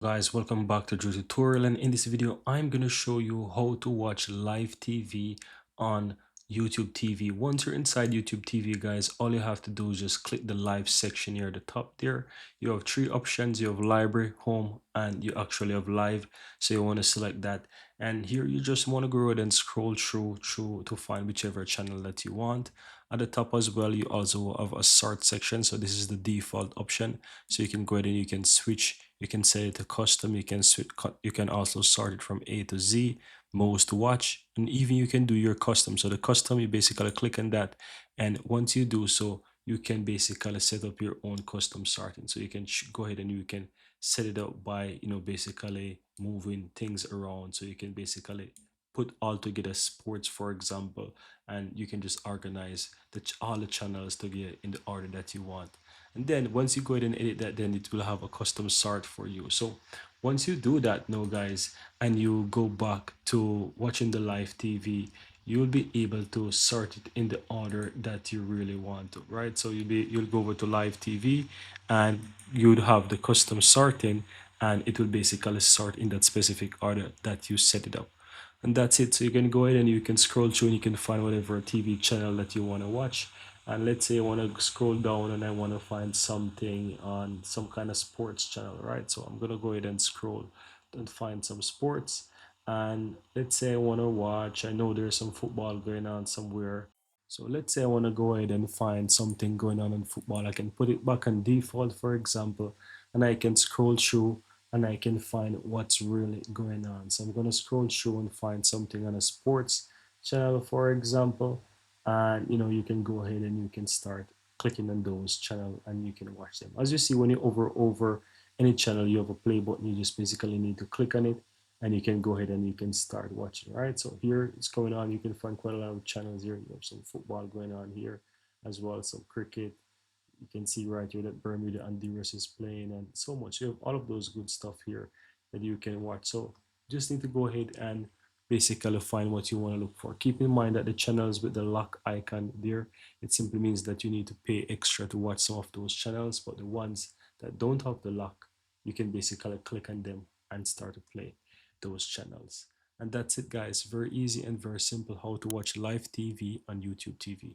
Guys, welcome back to Drew Tutorial, and in this video I'm going to show you how to watch live TV on YouTube TV. Once you're inside YouTube TV, guys, all you have to do is just click the live section here at the top there. You have three options. You have library, home, and you actually have live, so you want to select that. And here you just want to go ahead and scroll through to find whichever channel that you want. At the top as well, you also have a sort section, so this is the default option, so you can go ahead and you can switch, you can set it to custom, you can switch, you can also sort it from A to Z, most to watch, and even you can do your custom. So the custom, you basically click on that, and once you do so, you can basically set up your own custom sorting. So you can go ahead and you can set it up by basically moving things around. So you can basically put all together sports, for example, and you can just organize all the channels together in the order that you want. And then once you go ahead and edit that, then it will have a custom sort for you. So once you do that now, guys, and you go back to watching the live TV, you'll be able to sort it in the order that you really want to, right? So you'll go over to live TV, and you'd have the custom sorting, and it will basically sort in that specific order that you set it up. And that's it. So you can go ahead and you can scroll through and you can find whatever TV channel that you want to watch. And let's say I want to scroll down and I want to find something on some kind of sports channel, right? So I'm going to go ahead and scroll and find some sports. And let's say I want to watch, I know there's some football going on somewhere. So let's say I want to go ahead and find something going on in football. I can put it back on default, for example, and I can scroll through and I can find what's really going on. So I'm going to scroll through and find something on a sports channel, for example, and you can go ahead and you can start clicking on those channel and you can watch them. As you see, when you over any channel, you have a play button. You just basically need to click on it and you can go ahead and you can start watching. All right, so here it's going on. You can find quite a lot of channels here. You have some football going on here as well, some cricket. You can see right here that Bermuda and Honduras is playing and so much. You have all of those good stuff here that you can watch. So just need to go ahead and basically find what you want to look for. Keep in mind that the channels with the lock icon there, it simply means that you need to pay extra to watch some of those channels, but the ones that don't have the lock, you can basically click on them and start to play those channels. And that's it, guys. Very easy and very simple how to watch live TV on YouTube TV.